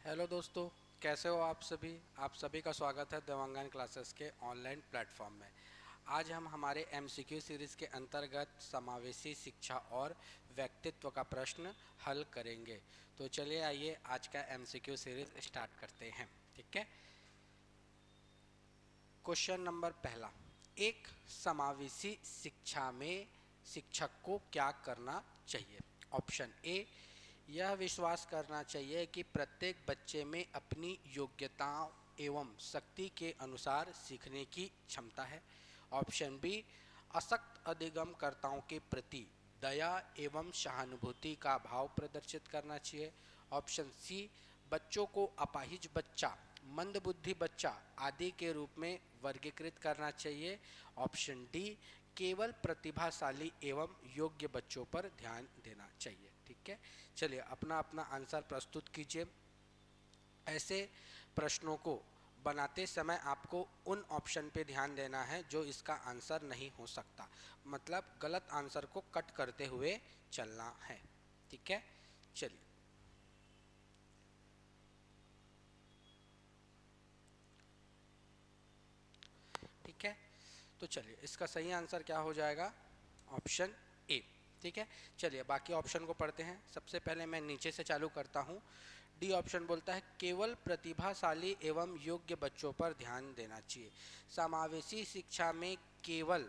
Hello दोस्तों, कैसे हो आप सभी। आप सभी का स्वागत है देवांगन क्लासेस के ऑनलाइन प्लेटफॉर्म में। आज हम हमारे एमसीक्यू सीरीज़ के अंतर्गत समावेशी शिक्षा और व्यक्तित्व का प्रश्न हल करेंगे। तो चलिए आइए आज का एमसीक्यू सीरीज़ स्टार्ट करते हैं। ठीक है। क्वेश्चन नंबर पहला, एक समावेशी शिक्षा में शिक्षक को क्या करना चाहिए। ऑप्शन ए, यह विश्वास करना चाहिए कि प्रत्येक बच्चे में अपनी योग्यताओं एवं शक्ति के अनुसार सीखने की क्षमता है। ऑप्शन बी, अशक्त अधिगमकर्ताओं के प्रति दया एवं सहानुभूति का भाव प्रदर्शित करना चाहिए। ऑप्शन सी, बच्चों को अपाहिज बच्चा, मंदबुद्धि बच्चा आदि के रूप में वर्गीकृत करना चाहिए। ऑप्शन डी, केवल प्रतिभाशाली एवं योग्य बच्चों पर ध्यान देना चाहिए। ठीक है। चलिए अपना अपना आंसर प्रस्तुत कीजिए। ऐसे प्रश्नों को बनाते समय आपको उन ऑप्शन पे ध्यान देना है जो इसका आंसर नहीं हो सकता, मतलब गलत आंसर को कट करते हुए चलना है। ठीक है। चलिए ठीक है। तो चलिए इसका सही आंसर क्या हो जाएगा, ऑप्शन ए। ठीक है। चलिए बाकी ऑप्शन को पढ़ते हैं। सबसे पहले मैं नीचे से चालू करता हूँ। डी ऑप्शन बोलता है केवल प्रतिभाशाली एवं योग्य बच्चों पर ध्यान देना चाहिए। समावेशी शिक्षा में केवल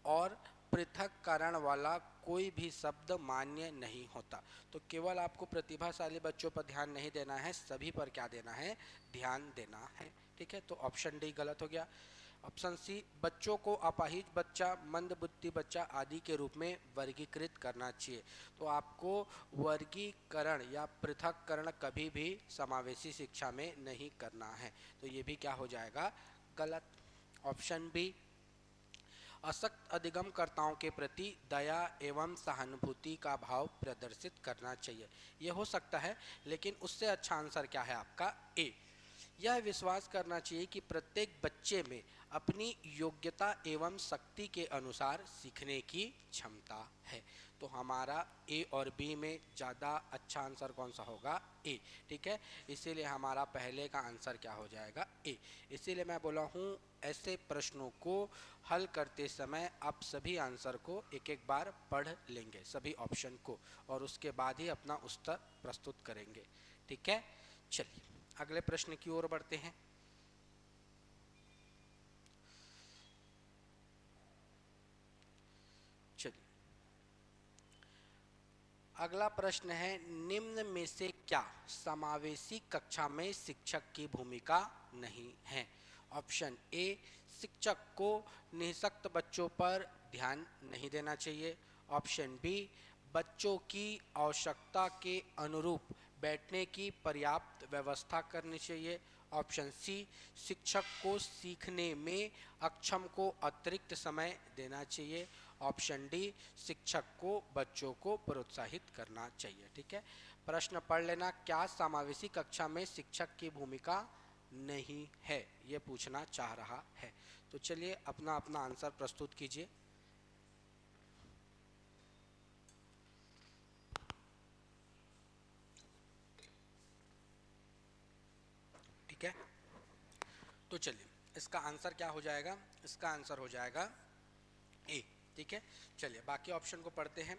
और पृथक्करण वाला कोई भी शब्द मान्य नहीं होता। तो केवल आपको प्रतिभाशाली बच्चों पर ध्यान नहीं देना है, सभी पर क्या देना है, ध्यान देना है। ठीक है। तो ऑप्शन डी गलत हो गया। ऑप्शन सी, बच्चों को अपाहिज बच्चा, मंदबुद्धि बच्चा आदि के रूप में वर्गीकृत करना चाहिए। तो आपको वर्गीकरण या पृथक्करण कभी भी समावेशी शिक्षा में नहीं करना है। तो ये भी क्या हो जाएगा, गलत। ऑप्शन बी, अशक्त अधिगमकर्ताओं के प्रति दया एवं सहानुभूति का भाव प्रदर्शित करना चाहिए। यह हो सकता है, लेकिन उससे अच्छा आंसर क्या है आपका, ए। यह विश्वास करना चाहिए कि प्रत्येक बच्चे में अपनी योग्यता एवं शक्ति के अनुसार सीखने की क्षमता है। तो हमारा ए और बी में ज़्यादा अच्छा आंसर कौन सा होगा, ए। ठीक है। इसीलिए हमारा पहले का आंसर क्या हो जाएगा, ए। इसीलिए मैं बोला हूँ ऐसे प्रश्नों को हल करते समय आप सभी आंसर को एक एक बार पढ़ लेंगे, सभी ऑप्शन को, और उसके बाद ही अपना उत्तर प्रस्तुत करेंगे। ठीक है। चलिए अगले प्रश्न की ओर बढ़ते हैं। चलिए अगला प्रश्न है, निम्न में से क्या समावेशी कक्षा में शिक्षक की भूमिका नहीं है। ऑप्शन ए, शिक्षक को निःशक्त बच्चों पर ध्यान नहीं देना चाहिए। ऑप्शन बी, बच्चों की आवश्यकता के अनुरूप बैठने की पर्याप्त व्यवस्था करनी चाहिए। ऑप्शन सी, शिक्षक को सीखने में अक्षम को अतिरिक्त समय देना चाहिए। ऑप्शन डी, शिक्षक को बच्चों को प्रोत्साहित करना चाहिए। ठीक है। प्रश्न पढ़ लेना, क्या समावेशी कक्षा में शिक्षक की भूमिका नहीं है, ये पूछना चाह रहा है। तो चलिए अपना अपना आंसर प्रस्तुत कीजिए। ठीक है। तो चलिए इसका आंसर क्या हो जाएगा, इसका आंसर हो जाएगा ए। ठीक है। चलिए बाकी ऑप्शन को पढ़ते हैं।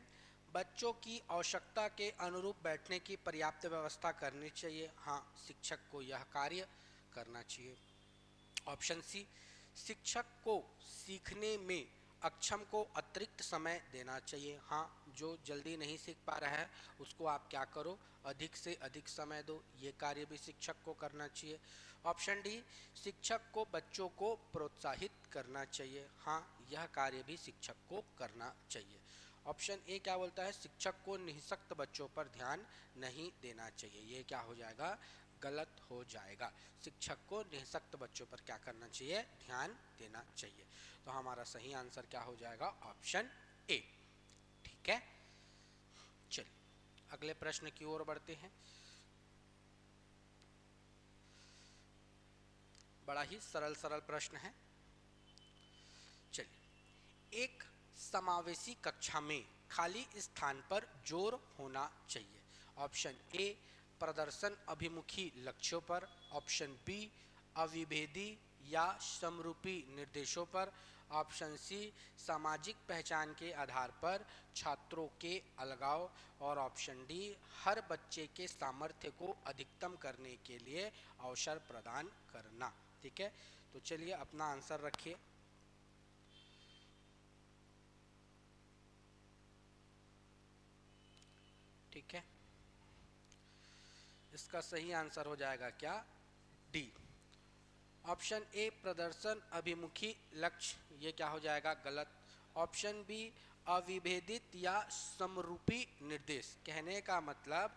बच्चों की आवश्यकता के अनुरूप बैठने की पर्याप्त व्यवस्था करनी चाहिए। हाँ, शिक्षक को यह कार्य करना चाहिए। ऑप्शन सी, शिक्षक को सीखने में अक्षम को अतिरिक्त समय देना चाहिए। हाँ, जो जल्दी नहीं सीख पा रहा है उसको आप क्या करो, अधिक से अधिक समय दो, ये कार्य भी शिक्षक को करना चाहिए। ऑप्शन डी, शिक्षक को बच्चों को प्रोत्साहित करना चाहिए। हाँ, यह कार्य भी शिक्षक को करना चाहिए। ऑप्शन ए क्या बोलता है, शिक्षक को निःशक्त बच्चों पर ध्यान नहीं देना चाहिए। ये क्या हो जाएगा, गलत हो जाएगा। शिक्षक को निःशक्त बच्चों पर क्या करना चाहिए, ध्यान देना चाहिए। तो हमारा सही आंसर क्या हो जाएगा, ऑप्शन ए। ठीक है। चलिए अगले प्रश्न की ओर बढ़ते हैं। बड़ा ही सरल सरल प्रश्न है। चलिए, एक समावेशी कक्षा में खाली स्थान पर जोर होना चाहिए। ऑप्शन ए, प्रदर्शन अभिमुखी लक्ष्यों पर, ऑप्शन बी अविभेदी या समरूपी निर्देशों पर, ऑप्शन सी सामाजिक पहचान के आधार पर छात्रों के अलगाव, और ऑप्शन डी हर बच्चे के सामर्थ्य को अधिकतम करने के लिए अवसर प्रदान करना। ठीक है, तो चलिए अपना आंसर रखिए। ठीक है, इसका सही आंसर हो जाएगा क्या, डी। ऑप्शन ए प्रदर्शन अभिमुखी लक्ष्य, ये क्या हो जाएगा, गलत। ऑप्शन बी अविभेदित या समरूपी निर्देश, कहने का मतलब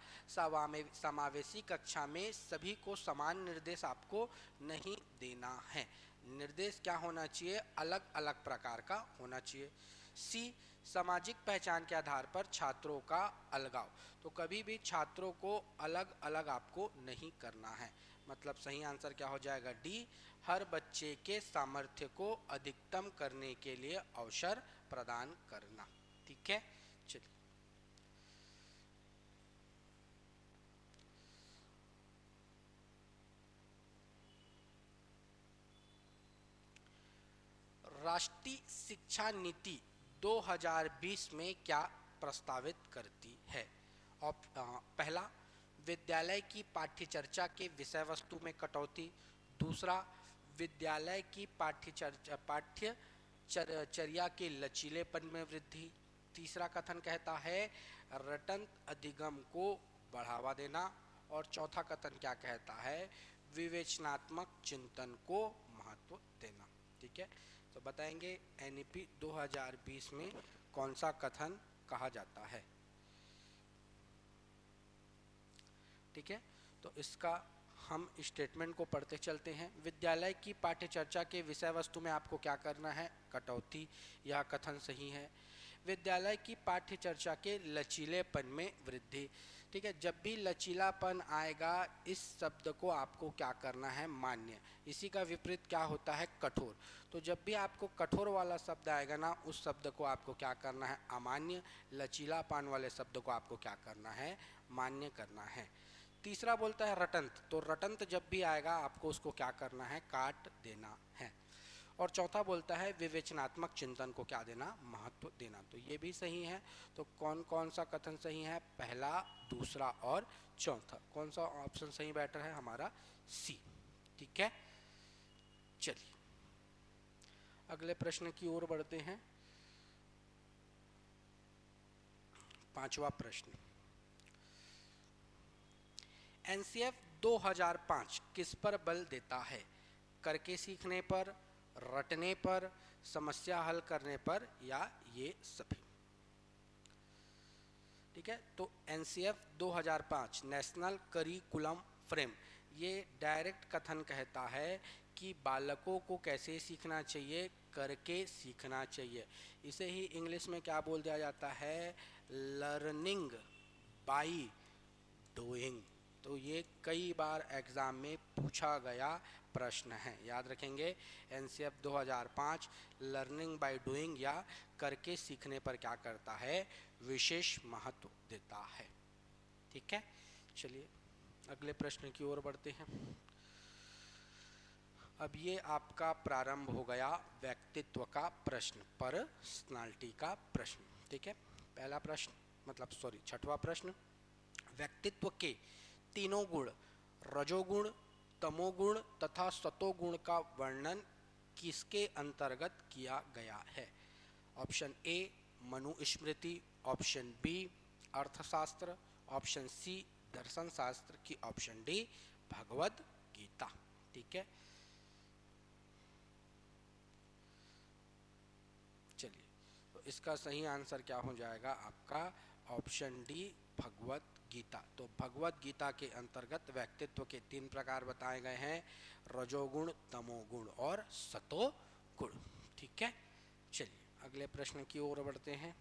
समावेशी कक्षा में सभी को समान निर्देश आपको नहीं देना है। निर्देश क्या होना चाहिए, अलग अलग प्रकार का होना चाहिए। सी सामाजिक पहचान के आधार पर छात्रों का अलगाव, तो कभी भी छात्रों को अलग अलग आपको नहीं करना है, मतलब सही आंसर क्या हो जाएगा, डी हर बच्चे के सामर्थ्य को अधिकतम करने के लिए अवसर प्रदान करना। ठीक है, चलिए राष्ट्रीय शिक्षा नीति 2020 में क्या प्रस्तावित करती है। पहला, विद्यालय की पाठ्यचर्या के विषय वस्तु में कटौती। दूसरा, विद्यालय की पाठ्यचर्या के लचीलेपन में वृद्धि। तीसरा कथन कहता है रटंत अधिगम को बढ़ावा देना। और चौथा कथन क्या कहता है, विवेचनात्मक चिंतन को महत्व देना। ठीक है, तो बताएंगे एनईपी 2020 में कौन सा कथन कहा जाता है। ठीक है, तो इसका हम स्टेटमेंट को पढ़ते चलते हैं। विद्यालय की पाठ्यचर्या के विषय वस्तु में आपको क्या करना है, कटौती, यह कथन सही है। विद्यालय की पाठ्यचर्या के लचीलेपन में वृद्धि। ठीक है, जब भी लचीलापन आएगा इस शब्द को आपको क्या करना है, मान्य। इसी का विपरीत क्या होता है, कठोर। तो जब भी आपको कठोर वाला शब्द आएगा ना, उस शब्द को आपको क्या करना है, अमान्य। लचीलापन वाले शब्द को आपको क्या करना है, मान्य करना है। तीसरा बोलता है रटंत, तो रटंत जब भी आएगा आपको उसको क्या करना है, काट देना है। और चौथा बोलता है विवेचनात्मक चिंतन को क्या देना, महत्व देना। तो ये भी सही है। तो कौन कौन सा कथन सही है, पहला, दूसरा और चौथा। कौन सा ऑप्शन सही बैटर है, हमारा सी। ठीक है, चलिए अगले प्रश्न की ओर बढ़ते हैं। पांचवा प्रश्न, एनसीएफ 2005 किस पर बल देता है, करके सीखने पर, रटने पर, समस्या हल करने पर, या ये सभी। ठीक है, तो एनसीएफ 2005 नेशनल करिकुलम फ्रेम, ये डायरेक्ट कथन कहता है कि बालकों को कैसे सीखना चाहिए, करके सीखना चाहिए। इसे ही इंग्लिश में क्या बोल दिया जाता है, लर्निंग बाय डूइंग। तो ये कई बार एग्जाम में पूछा गया प्रश्न है, याद रखेंगे। एनसीएफ 2005 लर्निंग बाय डूइंग या करके सीखने पर क्या करता है, विशेष महत्व देता है। ठीक है, चलिए अगले प्रश्न की ओर बढ़ते हैं। अब ये आपका प्रारंभ हो गया व्यक्तित्व का प्रश्न, पर्सनालिटी का प्रश्न। ठीक है, पहला प्रश्न मतलब सॉरी छठवां प्रश्न, व्यक्तित्व के तीनों गुण रजोगुण, तमोगुण तथा सतोगुण का वर्णन किसके अंतर्गत किया गया है। Option A Manusmriti, option B Arthashastra, option C दर्शन शास्त्र की ऑप्शन डी भगवद गीता। ठीक है, चलिए तो इसका सही आंसर क्या हो जाएगा आपका, ऑप्शन डी भगवद गीता। तो भगवद गीता के अंतर्गत व्यक्तित्व के 3 प्रकार बताए गए हैं, रजोगुण, तमोगुण और सतोगुण। ठीक है, चलिए अगले प्रश्न की ओर बढ़ते हैं।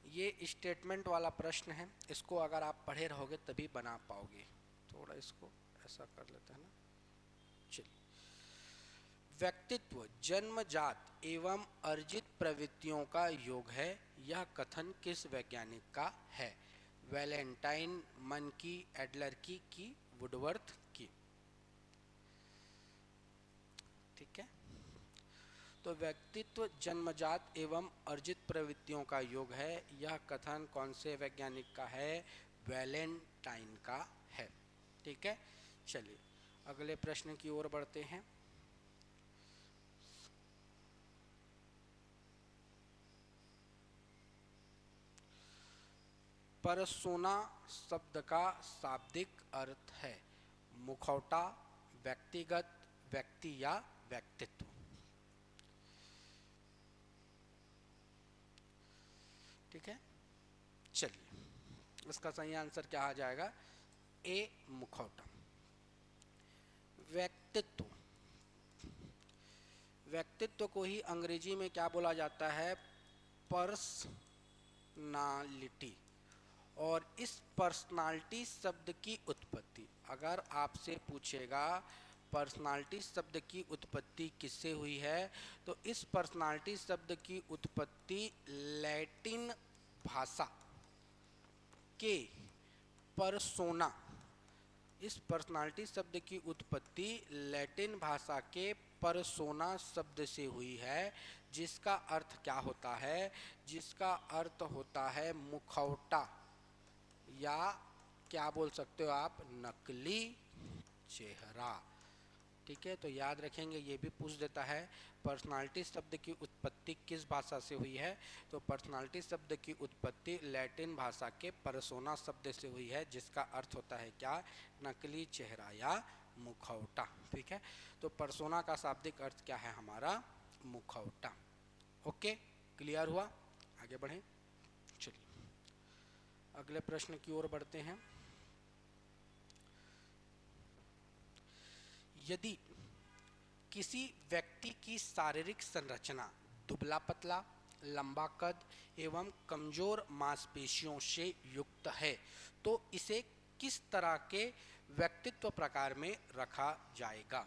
ये स्टेटमेंट वाला प्रश्न है, इसको अगर आप पढ़े रहोगे तभी बना पाओगे। थोड़ा इसको ऐसा कर लेते हैं ना। चलिए, व्यक्तित्व जन्मजात एवं अर्जित प्रवृत्तियों का योग है, यह कथन किस वैज्ञानिक का है? वैलेंटाइन, मन की, एडलर की वुडवर्थ की? ठीक है, तो व्यक्तित्व जन्मजात एवं अर्जित प्रवृत्तियों का योग है, यह कथन कौन से वैज्ञानिक का है? वैलेंटाइन का है। ठीक है, चलिए अगले प्रश्न की ओर बढ़ते हैं। परसोना शब्द का शाब्दिक अर्थ है मुखौटा, व्यक्तिगत, व्यक्ति या व्यक्तित्व। ठीक है, चलिए इसका सही आंसर क्या आ जाएगा? ए, मुखौटा। व्यक्तित्व, व्यक्तित्व को ही अंग्रेजी में क्या बोला जाता है? पर्सनालिटी। और इस पर्सनालिटी शब्द की उत्पत्ति, अगर आपसे पूछेगा पर्सनालिटी शब्द की उत्पत्ति किससे हुई है, तो इस पर्सनालिटी शब्द की उत्पत्ति लैटिन भाषा के परसोना, इस पर्सनालिटी शब्द की उत्पत्ति लैटिन भाषा के परसोना शब्द से हुई है, जिसका अर्थ क्या होता है? जिसका अर्थ होता है मुखौटा, या क्या बोल सकते हो आप? नकली चेहरा। ठीक है, तो याद रखेंगे, ये भी पूछ देता है पर्सनालिटी शब्द की उत्पत्ति किस भाषा से हुई है, तो पर्सनालिटी शब्द की उत्पत्ति लैटिन भाषा के परसोना शब्द से हुई है, जिसका अर्थ होता है क्या? नकली चेहरा या मुखौटा। ठीक है, तो परसोना का शाब्दिक अर्थ क्या है हमारा? मुखौटा। ओके, क्लियर हुआ? आगे बढ़ें, चलिए अगले प्रश्न की ओर बढ़ते हैं। यदि किसी व्यक्ति की शारीरिक संरचना दुबला पतला, लंबा कद एवं कमजोर मांसपेशियों से युक्त है, तो इसे किस तरह के व्यक्तित्व प्रकार में रखा जाएगा?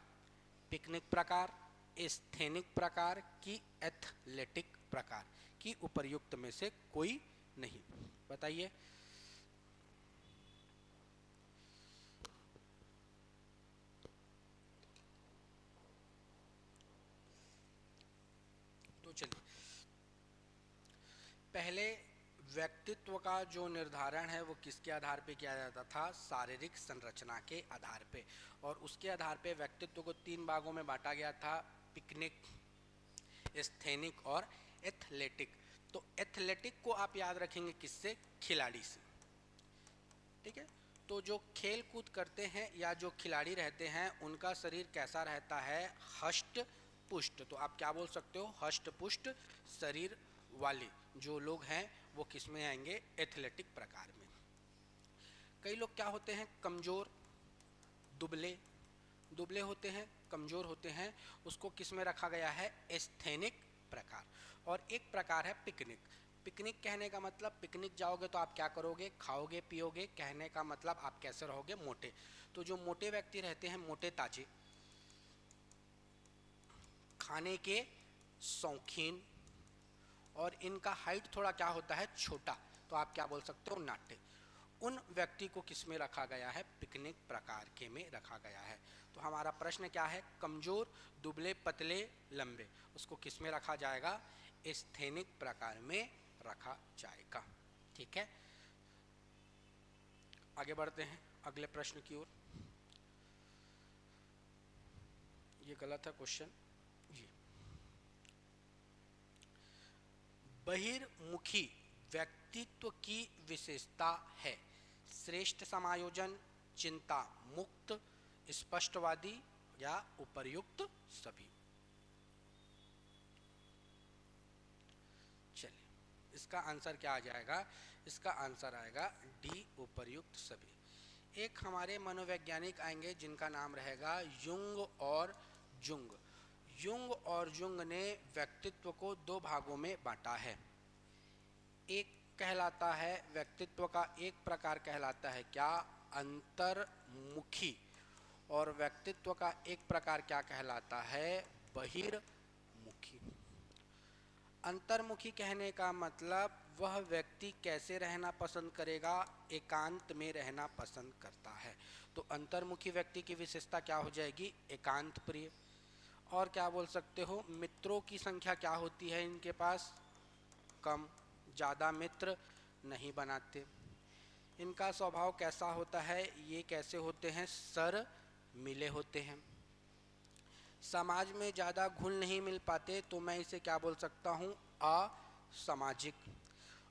पिकनिक प्रकार, एस्थेनिक प्रकार की एथलेटिक प्रकार की उपर्युक्त में से कोई नहीं? बताइए। तो चलिए, पहले व्यक्तित्व का जो निर्धारण है वो किसके आधार पे किया जाता था? शारीरिक संरचना के आधार पे। और उसके आधार पे व्यक्तित्व को 3 भागों में बांटा गया था, पिकनिक, एस्थेनिक और एथलेटिक। तो एथलेटिक को आप याद रखेंगे किससे? खिलाड़ी से। ठीक है, तो जो खेल कूद करते हैं या जो खिलाड़ी रहते हैं, उनका शरीर कैसा रहता है? हष्ट पुष्ट। तो आप क्या बोल सकते हो? हष्ट पुष्ट शरीर वाले जो लोग हैं वो किस में आएंगे? एथलेटिक प्रकार में। कई लोग क्या होते हैं? कमजोर, दुबले, दुबले होते हैं, कमजोर होते हैं, उसको किस में रखा गया है? एस्थेनिक प्रकार। और एक प्रकार है पिकनिक। पिकनिक कहने का मतलब, पिकनिक जाओगे तो आप क्या करोगे? खाओगे पियोगे। कहने का मतलब आप कैसे रहोगे? मोटे। तो जो मोटे व्यक्ति रहते हैं, मोटे ताजे, खाने के शौकीन, और इनका हाइट थोड़ा क्या होता है? छोटा, तो आप क्या बोल सकते हो? नाटे। उन व्यक्ति को किस में रखा गया है? पिकनिक प्रकार के में रखा गया है। तो हमारा प्रश्न क्या है? कमजोर, दुबले, पतले, लंबे, उसको किस में रखा जाएगा? एस्थेनिक प्रकार में रखा जाएगा। ठीक है, आगे बढ़ते हैं अगले प्रश्न की ओर। ये गलत है क्वेश्चन। जी, बहिर्मुखी व्यक्तित्व की विशेषता है श्रेष्ठ समायोजन, चिंता मुक्त, स्पष्टवादी या उपर्युक्त सभी? चलिए, इसका आंसर क्या आ जाएगा? इसका आंसर आएगा डी, उपर्युक्त सभी। एक हमारे मनोवैज्ञानिक आएंगे जिनका नाम रहेगा युंग और जुंग। युंग और जुंग ने व्यक्तित्व को 2 भागों में बांटा है। एक कहलाता है व्यक्तित्व का एक प्रकार कहलाता है क्या? अंतर्मुखी। और व्यक्तित्व का एक प्रकार क्या कहलाता है? बहिर्मुखी। अंतर्मुखी कहने का मतलब वह व्यक्ति कैसे रहना पसंद करेगा, एकांत में रहना पसंद करता है। तो अंतर्मुखी व्यक्ति की विशेषता क्या हो जाएगी, एकांत प्रिय। और क्या बोल सकते हो, मित्रों की संख्या क्या होती है इनके पास, कम, ज़्यादा मित्र नहीं बनाते। इनका स्वभाव कैसा होता है, ये कैसे होते हैं, सर मिले होते हैं। समाज में ज़्यादा घुल नहीं मिल पाते, तो मैं इसे क्या बोल सकता हूँ, असामाजिक।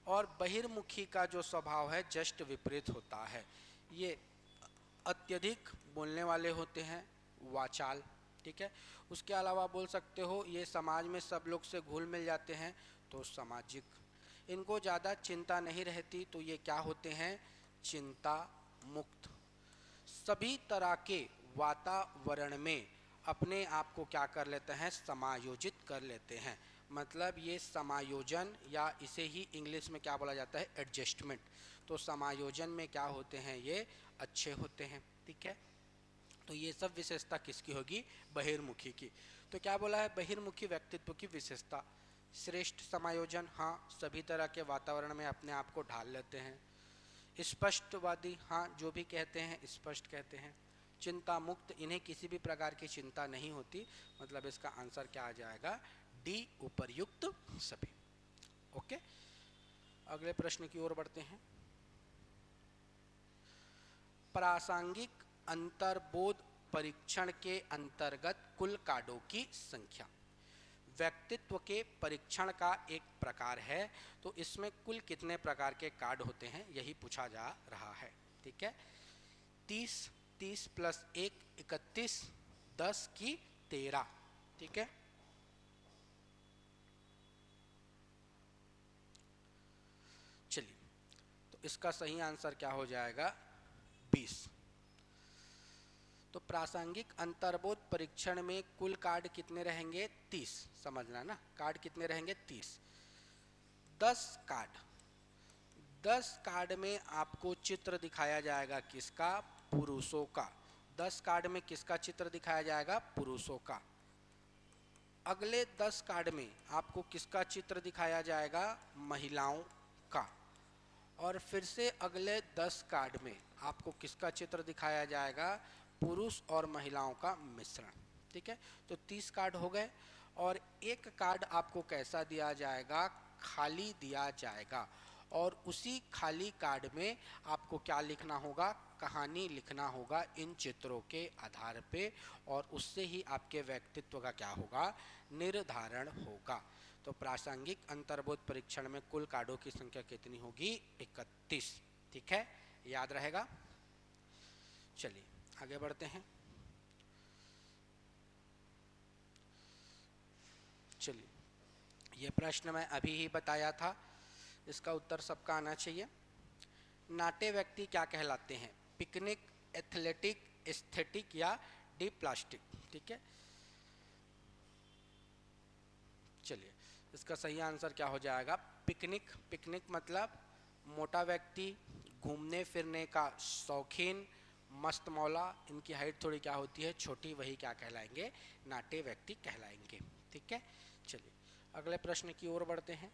और बहिर्मुखी का जो स्वभाव है जस्ट विपरीत होता है, ये अत्यधिक बोलने वाले होते हैं, वाचाल। ठीक है, उसके अलावा बोल सकते हो ये समाज में सब लोग से घुल मिल जाते हैं, तो सामाजिक। इनको ज़्यादा चिंता नहीं रहती, तो ये क्या होते हैं, चिंता मुक्त। सभी तरह के वातावरण में अपने आप को क्या कर लेते हैं, समायोजित कर लेते हैं। मतलब ये समायोजन, या इसे ही इंग्लिश में क्या बोला जाता है, एडजस्टमेंट। तो समायोजन में क्या होते हैं, ये अच्छे होते हैं। ठीक है, तो ये सब विशेषता किसकी होगी, बहिर्मुखी की। तो क्या बोला है, बहिर्मुखी व्यक्तित्व की विशेषता, श्रेष्ठ समायोजन, हाँ, सभी तरह के वातावरण में अपने आप को ढाल लेते हैं। स्पष्टवादी, हाँ, जो भी कहते हैं स्पष्ट कहते हैं। चिंता मुक्त, इन्हें किसी भी प्रकार की चिंता नहीं होती। मतलब इसका आंसर क्या आ जाएगा, डी, उपर्युक्त सभी। ओके, अगले प्रश्न की ओर बढ़ते हैं। प्रासंगिक अंतर्बोध परीक्षण के अंतर्गत कुल कार्डों की संख्या। व्यक्तित्व के परीक्षण का एक प्रकार है, तो इसमें कुल कितने प्रकार के कार्ड होते हैं, यही पूछा जा रहा है। ठीक है, 30, 30 प्लस 1 31, 10 की 13। ठीक है, चलिए, तो इसका सही आंसर क्या हो जाएगा, 20। तो प्रासंगिक अंतर्बोध परीक्षण में कुल कार्ड कितने रहेंगे, 30। समझना ना, कार्ड कितने रहेंगे, 30। 10 कार्ड, 10 कार्ड में आपको चित्र दिखाया जाएगा, किसका, पुरुषों का। 10 कार्ड में किसका चित्र दिखाया जाएगा, पुरुषों का। अगले 10 कार्ड में आपको किसका चित्र दिखाया जाएगा, महिलाओं का। और फिर से अगले 10 कार्ड में आपको किसका चित्र दिखाया जाएगा, पुरुष और महिलाओं का मिश्रण। ठीक है, तो 30 कार्ड हो गए। और एक कार्ड आपको कैसा दिया जाएगा, खाली दिया जाएगा। और उसी खाली कार्ड में आपको क्या लिखना होगा, कहानी लिखना होगा इन चित्रों के आधार पे, और उससे ही आपके व्यक्तित्व का क्या होगा, निर्धारण होगा। तो प्रासंगिक अंतर्बोध परीक्षण में कुल कार्डों की संख्या कितनी होगी, 31। ठीक है, याद रहेगा। चलिए आगे बढ़ते हैं। चलिए, ये प्रश्न मैं अभी ही बताया था, इसका उत्तर सबका आना चाहिए। नाटे व्यक्ति क्या कहलाते हैं, पिकनिक, एथलेटिक, एस्थेटिक या डी प्लास्टिक। ठीक है, चलिए, इसका सही आंसर क्या हो जाएगा, पिकनिक। पिकनिक मतलब मोटा व्यक्ति, घूमने फिरने का शौकीन, मस्त मौला, इनकी हाइट थोड़ी क्या होती है, छोटी, वही क्या कहलाएंगे, नाटे व्यक्ति कहलाएंगे। ठीक है, चलिए अगले प्रश्न की ओर बढ़ते हैं।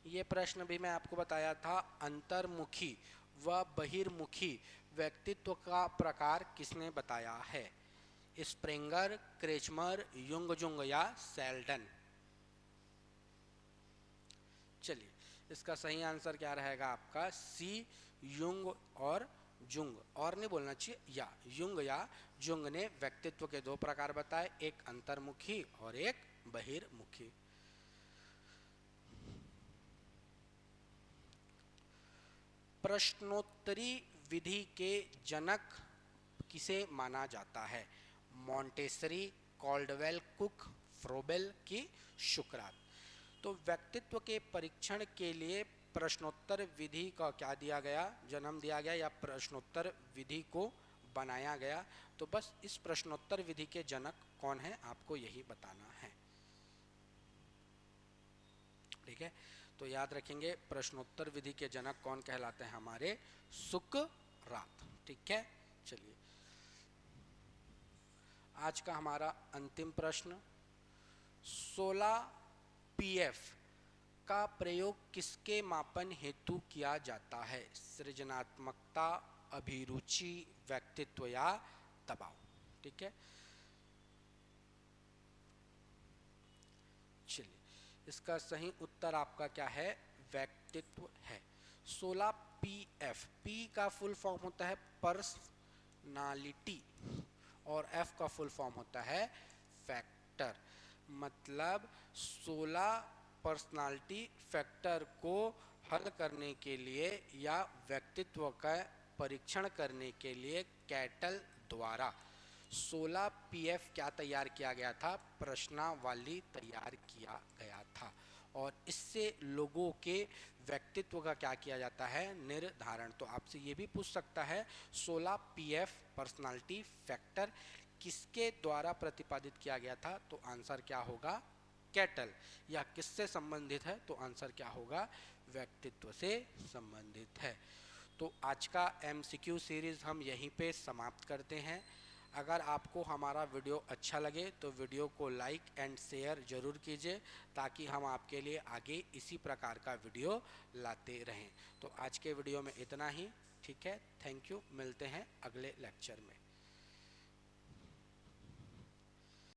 ये प्रश्न भी मैं आपको बताया था, अंतर्मुखी व बहिर्मुखी व्यक्तित्व का प्रकार किसने बताया है, स्प्रेंगर, क्रेचमर, युंग जुंग या सेल्डन। चलिए, इसका सही आंसर क्या रहेगा आपका, सी, युंग और जुंग। और नहीं बोलना चाहिए, या युंग या जुंग ने व्यक्तित्व के 2 प्रकार बताए, एक अंतर्मुखी और एक बहिर्मुखी। प्रश्नोत्तरी विधि के जनक किसे माना जाता है, मॉन्टेसरी, कॉल्डवेल, कुक, फ्रोबेल की सुकरात। तो व्यक्तित्व के परीक्षण के लिए प्रश्नोत्तर विधि का क्या दिया गया, जन्म दिया गया, या प्रश्नोत्तर विधि को बनाया गया। तो बस इस प्रश्नोत्तर विधि के जनक कौन है, आपको यही बताना है। ठीक है, तो याद रखेंगे प्रश्नोत्तर विधि के जनक कौन कहलाते हैं, हमारे सुकरात। ठीक है, चलिए आज का हमारा अंतिम प्रश्न, 16 पीएफ का प्रयोग किसके मापन हेतु किया जाता है? सृजनात्मकता, अभिरुचि, व्यक्तित्व या दबाव। ठीक है, चलिए इसका सही उत्तर आपका क्या है? व्यक्तित्व है। 16 पीएफ, पी का फुल फॉर्म होता है पर्सनालिटी और एफ का फुल फॉर्म होता है फैक्टर। मतलब 16 पर्सनालिटी फैक्टर को हल करने के लिए या व्यक्तित्व का परीक्षण करने के लिए कैटल द्वारा 16 पीएफ क्या तैयार किया गया था? प्रश्नावली तैयार किया गया था। और इससे लोगों के व्यक्तित्व का क्या किया जाता है? निर्धारण। तो आपसे ये भी पूछ सकता है 16 पीएफ पर्सनालिटी फैक्टर किसके द्वारा प्रतिपादित किया गया था? तो आंसर क्या होगा? कैटल। या किससे संबंधित है? तो आंसर क्या होगा? व्यक्तित्व से संबंधित है। तो आज का एमसीक्यू सीरीज हम यहीं पे समाप्त करते हैं। अगर आपको हमारा वीडियो अच्छा लगे तो वीडियो को लाइक एंड शेयर जरूर कीजिए, ताकि हम आपके लिए आगे इसी प्रकार का वीडियो लाते रहें। तो आज के वीडियो में इतना ही। ठीक है, थैंक यू। मिलते हैं अगले लेक्चर में।